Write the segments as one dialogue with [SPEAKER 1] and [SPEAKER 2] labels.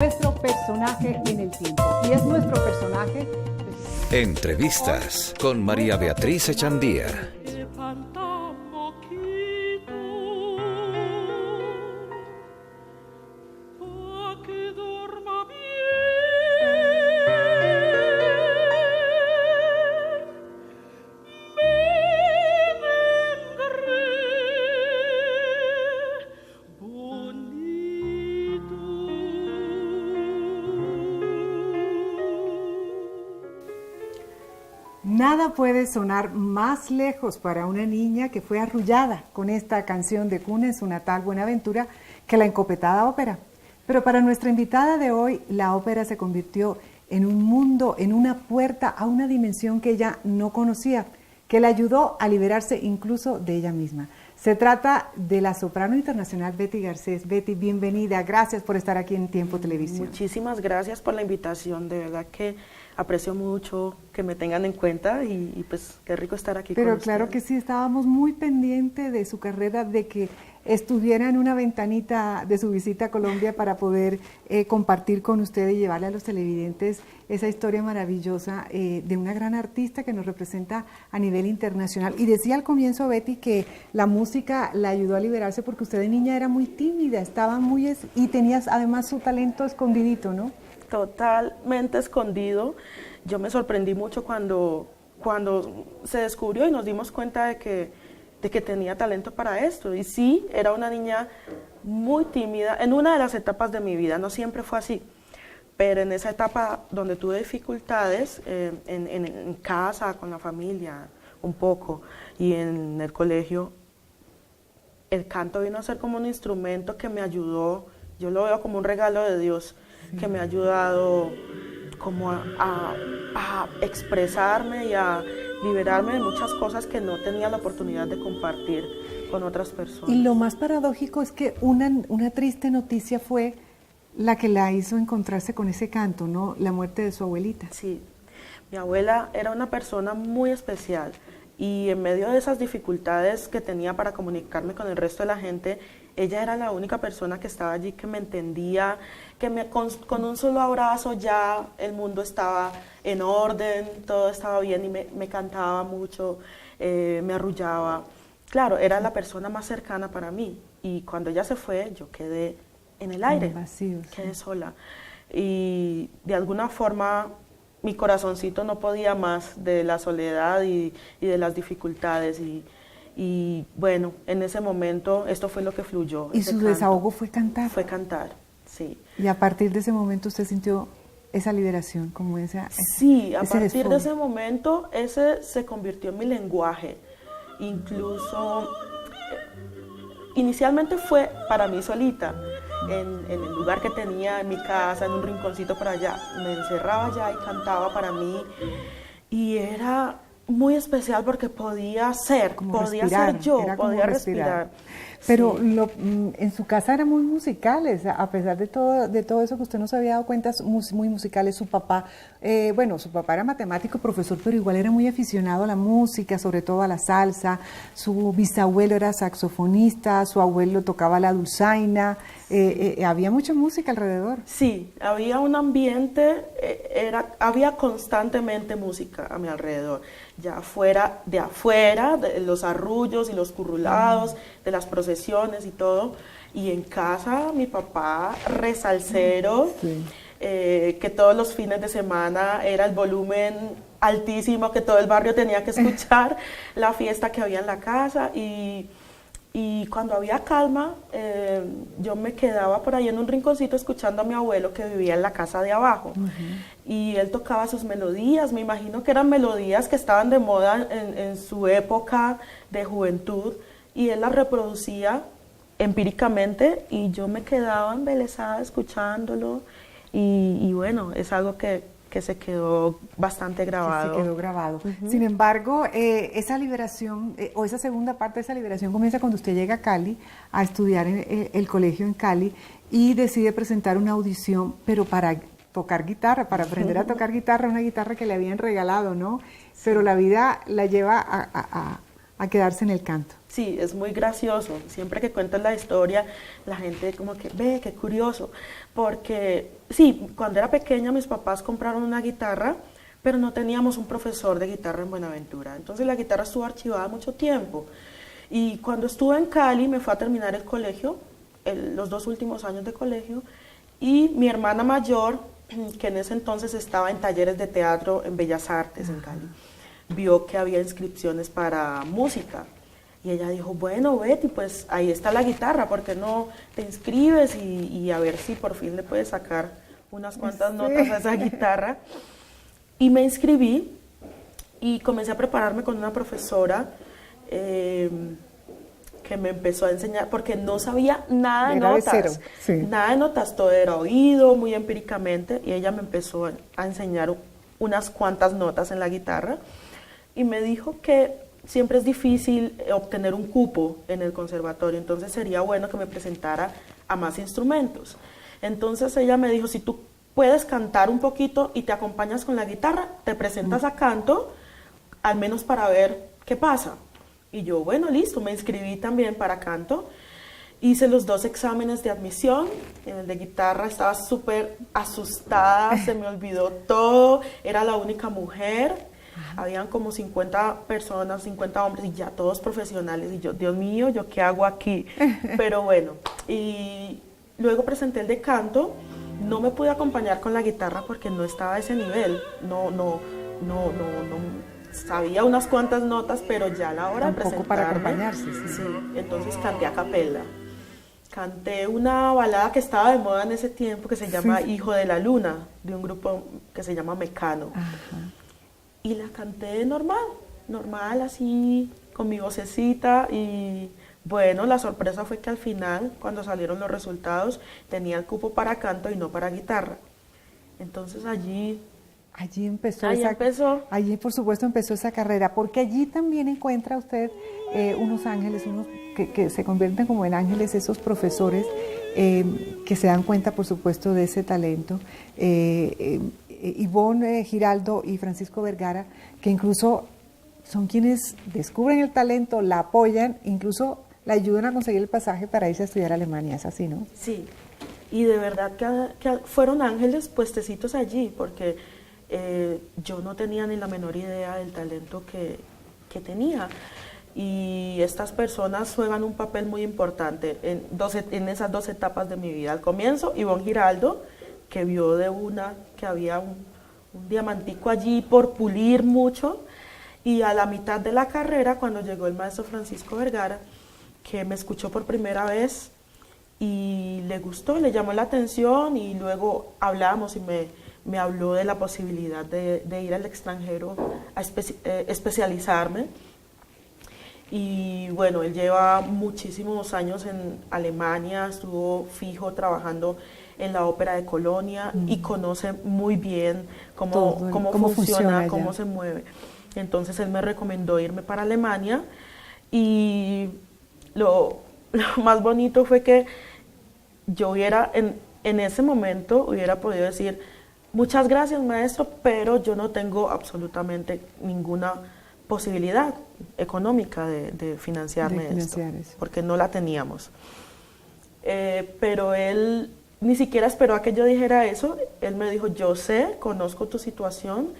[SPEAKER 1] Nuestro personaje en el tiempo. Y es nuestro personaje.
[SPEAKER 2] Entrevistas con María Beatriz Echandía.
[SPEAKER 1] Nada puede sonar más lejos para una niña que fue arrullada con esta canción de cuna en su natal Buenaventura que la encopetada ópera. Pero para nuestra invitada de hoy, la ópera se convirtió en un mundo, en una puerta a una dimensión que ella no conocía, que la ayudó a liberarse incluso de ella misma. Se trata de la soprano internacional Betty Garcés. Betty, bienvenida. Gracias por estar aquí en Tiempo Televisión.
[SPEAKER 3] Muchísimas gracias por la invitación. De verdad que aprecio mucho que me tengan en cuenta y pues qué rico estar aquí con ustedes.
[SPEAKER 1] Pero claro que sí, estábamos muy pendientes de su carrera, de que estuviera en una ventanita de su visita a Colombia para poder compartir con usted y llevarle a los televidentes esa historia maravillosa de una gran artista que nos representa a nivel internacional. Y decía al comienzo, Betty, que la música la ayudó a liberarse porque usted de niña era muy tímida, estaba muy y tenías además su talento escondidito, ¿no?
[SPEAKER 3] Totalmente escondido. Yo me sorprendí mucho cuando se descubrió y nos dimos cuenta de que tenía talento para esto. Y sí, era una niña muy tímida en una de las etapas de mi vida, no siempre fue así, pero en esa etapa donde tuve dificultades en casa, con la familia, un poco, y en el colegio, el canto vino a ser como un instrumento que me ayudó. Yo lo veo como un regalo de Dios, que me ha ayudado como a expresarme y a liberarme de muchas cosas que no tenía la oportunidad de compartir con otras personas.
[SPEAKER 1] Y lo más paradójico es que una triste noticia fue la que la hizo encontrarse con ese canto, ¿no? La muerte de su abuelita.
[SPEAKER 3] Sí, mi abuela era una persona muy especial y en medio de esas dificultades que tenía para comunicarme con el resto de la gente, ella era la única persona que estaba allí que me entendía, que con un solo abrazo ya el mundo estaba en orden, todo estaba bien y me cantaba mucho, me arrullaba. Claro, era la persona más cercana para mí y cuando ella se fue yo quedé en el aire,
[SPEAKER 1] vacío,
[SPEAKER 3] quedé sola. Y de alguna forma mi corazoncito no podía más de la soledad y de las dificultades y bueno, en ese momento esto fue lo que fluyó.
[SPEAKER 1] ¿Y su desahogo fue cantar?
[SPEAKER 3] Fue cantar, sí.
[SPEAKER 1] ¿Y a partir de ese momento usted sintió esa liberación? Como
[SPEAKER 3] sí, a partir de ese momento ese se convirtió en mi lenguaje. Incluso, inicialmente fue para mí solita, en el lugar que tenía en mi casa, en un rinconcito por allá. Me encerraba allá y cantaba para mí y era muy especial porque podía ser, podía ser yo, podía respirar.
[SPEAKER 1] Pero sí. En su casa eran muy musicales, a pesar de todo eso que usted no se había dado cuenta, muy musicales. Su papá, su papá era matemático, profesor, pero igual era muy aficionado a la música, sobre todo a la salsa. Su bisabuelo era saxofonista, su abuelo tocaba la dulzaina, había mucha música alrededor.
[SPEAKER 3] Sí, había un ambiente, había constantemente música a mi alrededor, ya fuera de los arrullos y los currulados, de las procesiones y todo, y en casa mi papá resalcero, sí. Que todos los fines de semana era el volumen altísimo que todo el barrio tenía que escuchar, la fiesta que había en la casa y cuando había calma, yo me quedaba por ahí en un rinconcito escuchando a mi abuelo que vivía en la casa de abajo. Y él tocaba sus melodías, me imagino que eran melodías que estaban de moda en su época de juventud, y él las reproducía empíricamente y yo me quedaba embelesada escuchándolo y bueno, es algo que se quedó bastante grabado.
[SPEAKER 1] Se quedó grabado. Sin embargo, esa liberación, o esa segunda parte de esa liberación comienza cuando usted llega a Cali a estudiar en el colegio en Cali y decide presentar una audición, pero para tocar guitarra, para aprender a tocar guitarra, una guitarra que le habían regalado, ¿no? Pero la vida la lleva a quedarse en el canto.
[SPEAKER 3] Sí, es muy gracioso. Siempre que cuentas la historia, la gente como que ve, qué curioso. Porque sí, cuando era pequeña mis papás compraron una guitarra, pero no teníamos un profesor de guitarra en Buenaventura. Entonces la guitarra estuvo archivada mucho tiempo. Y cuando estuve en Cali me fue a terminar el colegio, los 2 últimos años de colegio, y mi hermana mayor, que en ese entonces estaba en talleres de teatro en Bellas Artes en Cali, vio que había inscripciones para música. Y ella dijo, bueno, Betty, pues ahí está la guitarra, ¿por qué no te inscribes y a ver si por fin le puedes sacar unas cuantas notas a esa guitarra? Y me inscribí y comencé a prepararme con una profesora que me empezó a enseñar, porque no sabía nada de notas, nada de notas, todo era oído, muy empíricamente, y ella me empezó a enseñar unas cuantas notas en la guitarra, y me dijo que siempre es difícil obtener un cupo en el conservatorio, entonces sería bueno que me presentara a más instrumentos. Entonces ella me dijo, si tú puedes cantar un poquito y te acompañas con la guitarra, te presentas a canto, al menos para ver qué pasa. Y yo, bueno, listo, me inscribí también para canto. Hice los 2 exámenes de admisión. En el de guitarra estaba súper asustada, se me olvidó todo, era la única mujer. Habían como 50 personas, 50 hombres y ya todos profesionales. Y yo, Dios mío, ¿yo qué hago aquí? Pero bueno, y luego presenté el de canto. No me pude acompañar con la guitarra porque no estaba a ese nivel. No sabía unas cuantas notas, pero ya a la hora de presentarme,
[SPEAKER 1] para acompañarse.
[SPEAKER 3] Sí, entonces canté a capela. Canté una balada que estaba de moda en ese tiempo que se llama Hijo de la Luna, de un grupo que se llama Mecano. Y la canté normal, así, con mi vocecita. Y bueno, la sorpresa fue que al final, cuando salieron los resultados, tenía el cupo para canto y no para guitarra. Entonces allí
[SPEAKER 1] empezó.
[SPEAKER 3] Allí,
[SPEAKER 1] por supuesto, empezó esa carrera, porque allí también encuentra usted unos ángeles, unos que se convierten como en ángeles, esos profesores que se dan cuenta, por supuesto, de ese talento. Ivonne Giraldo y Francisco Vergara, que incluso son quienes descubren el talento, la apoyan, incluso la ayudan a conseguir el pasaje para irse a estudiar a Alemania, ¿es así, no?
[SPEAKER 3] Sí, y de verdad que fueron ángeles puestecitos allí, porque yo no tenía ni la menor idea del talento que tenía. Y estas personas juegan un papel muy importante en esas 2 etapas de mi vida. Al comienzo, Ivonne Giraldo, que vio de una que había un diamantico allí por pulir mucho, y a la mitad de la carrera, cuando llegó el maestro Francisco Vergara, que me escuchó por primera vez y le gustó, le llamó la atención, y luego hablamos y me habló de la posibilidad de ir al extranjero a especializarme. Y bueno, él lleva muchísimos años en Alemania, estuvo fijo trabajando en la Ópera de Colonia y conoce muy bien cómo funciona, cómo se mueve. Entonces él me recomendó irme para Alemania, y lo más bonito fue que yo en ese momento hubiera podido decir, muchas gracias, maestro, pero yo no tengo absolutamente ninguna posibilidad económica de financiarme esto, porque no la teníamos. Pero él ni siquiera esperó a que yo dijera eso. Él me dijo, yo conozco tu situación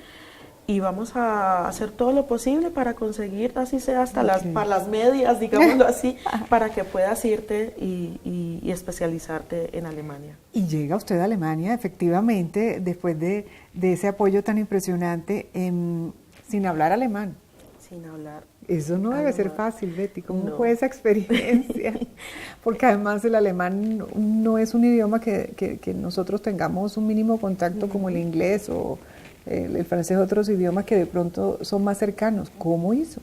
[SPEAKER 3] y vamos a hacer todo lo posible para conseguir, así sea hasta para las medias, digámoslo así, para que puedas irte y especializarte en Alemania.
[SPEAKER 1] Y llega usted a Alemania, efectivamente, después de ese apoyo tan impresionante, sin hablar alemán.
[SPEAKER 3] Sin hablar.
[SPEAKER 1] Eso no debe ser fácil, Betty. ¿Cómo fue esa experiencia? Porque además el alemán no es un idioma que nosotros tengamos un mínimo contacto como el inglés o el francés, otros idiomas que de pronto son más cercanos. ¿Cómo hizo?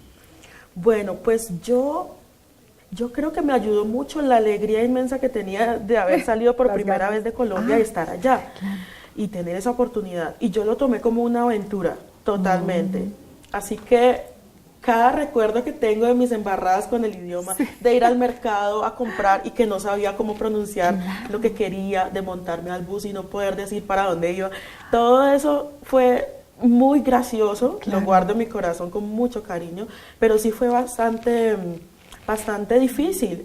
[SPEAKER 3] Bueno, pues yo creo que me ayudó mucho la alegría inmensa que tenía de haber salido por primera vez de Colombia y estar allá, y tener esa oportunidad. Y yo lo tomé como una aventura, totalmente. Así que cada recuerdo que tengo de mis embarradas con el idioma, de ir al mercado a comprar y que no sabía cómo pronunciar lo que quería, de montarme al bus y no poder decir para dónde iba, todo eso fue muy gracioso, lo guardo en mi corazón con mucho cariño, pero sí fue bastante bastante difícil.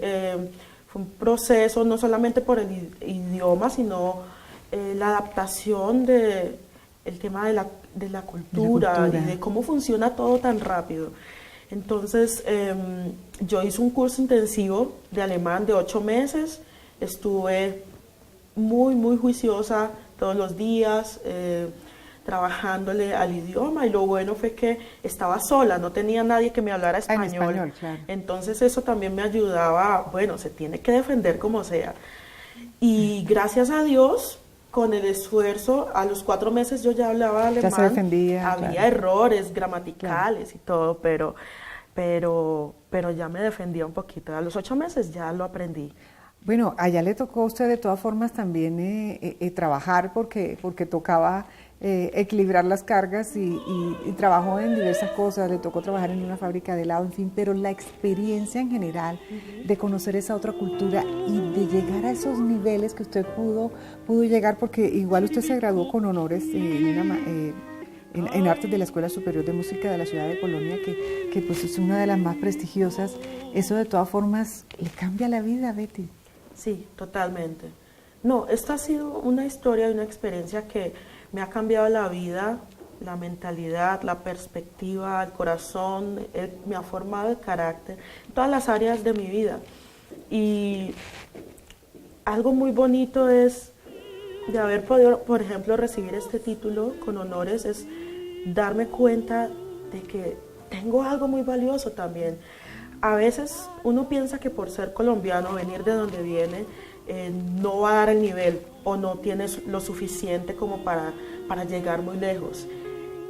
[SPEAKER 3] Fue un proceso no solamente por el idioma, sino la adaptación el tema de la cultura y de cómo funciona todo tan rápido. Entonces, yo hice un curso intensivo de alemán de 8 meses, estuve muy juiciosa todos los días, trabajándole al idioma, y lo bueno fue que estaba sola, no tenía nadie que me hablara español.
[SPEAKER 1] En español, claro.
[SPEAKER 3] Entonces eso también me ayudaba, bueno, se tiene que defender como sea. Y gracias a Dios, con el esfuerzo, a los 4 meses yo ya hablaba alemán.
[SPEAKER 1] Ya se defendía.
[SPEAKER 3] Había
[SPEAKER 1] claro.
[SPEAKER 3] errores gramaticales y todo, pero ya me defendía un poquito. A los 8 meses ya lo aprendí.
[SPEAKER 1] Bueno, allá le tocó a usted de todas formas también trabajar porque tocaba equilibrar las cargas y trabajó en diversas cosas, le tocó trabajar en una fábrica de helado, en fin, pero la experiencia en general de conocer esa otra cultura y de llegar a esos niveles que usted pudo llegar, porque igual usted se graduó con honores en artes de la Escuela Superior de Música de la ciudad de Colonia, que pues es una de las más prestigiosas. Eso de todas formas le cambia la vida, Betty.
[SPEAKER 3] Sí, totalmente. No, esta ha sido una historia y una experiencia que me ha cambiado la vida, la mentalidad, la perspectiva, el corazón, me ha formado el carácter, todas las áreas de mi vida. Y algo muy bonito es de haber podido, por ejemplo, recibir este título con honores, es darme cuenta de que tengo algo muy valioso también. A veces uno piensa que por ser colombiano, venir de donde viene, no va a dar el nivel o no tiene lo suficiente como para llegar muy lejos.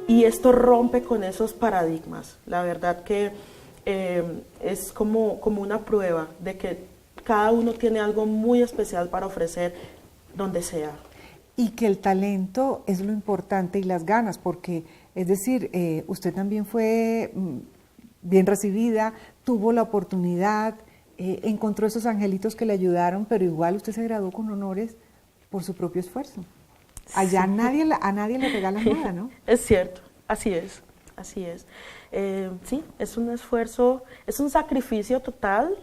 [SPEAKER 3] Y esto rompe con esos paradigmas. La verdad que es como una prueba de que cada uno tiene algo muy especial para ofrecer donde sea.
[SPEAKER 1] Y que el talento es lo importante y las ganas, porque, es decir, usted también fue bien recibida, tuvo la oportunidad, encontró esos angelitos que le ayudaron, pero igual usted se graduó con honores por su propio esfuerzo. Allá sí. a nadie le regalan nada, ¿no?
[SPEAKER 3] Es cierto, así es, así es. Sí, es un esfuerzo, es un sacrificio total.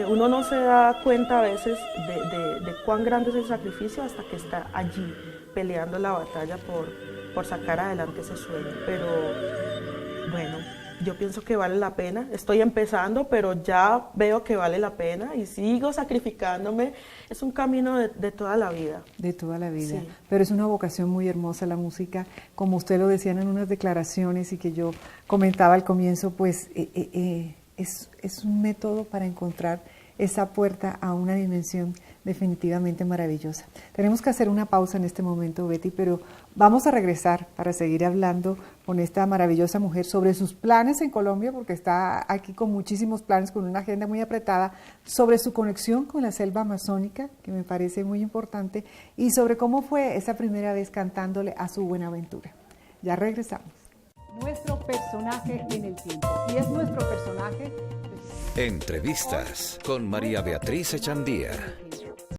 [SPEAKER 3] Uno no se da cuenta a veces de cuán grande es el sacrificio hasta que está allí peleando la batalla por sacar adelante ese sueño. Pero bueno, yo pienso que vale la pena. Estoy empezando, pero ya veo que vale la pena y sigo sacrificándome. Es un camino de toda la vida. De toda la vida. Sí.
[SPEAKER 1] Pero es una vocación muy hermosa la música. Como usted lo decía en unas declaraciones y que yo comentaba al comienzo, pues es un método para encontrar esa puerta a una dimensión definitivamente maravillosa. Tenemos que hacer una pausa en este momento, Betty, pero vamos a regresar para seguir hablando con esta maravillosa mujer sobre sus planes en Colombia, porque está aquí con muchísimos planes, con una agenda muy apretada, sobre su conexión con la selva amazónica, que me parece muy importante, y sobre cómo fue esa primera vez cantándole a su Buenaventura. Ya regresamos. Nuestro personaje en el tiempo, y es nuestro personaje...
[SPEAKER 2] Entrevistas con María Beatriz Echandía.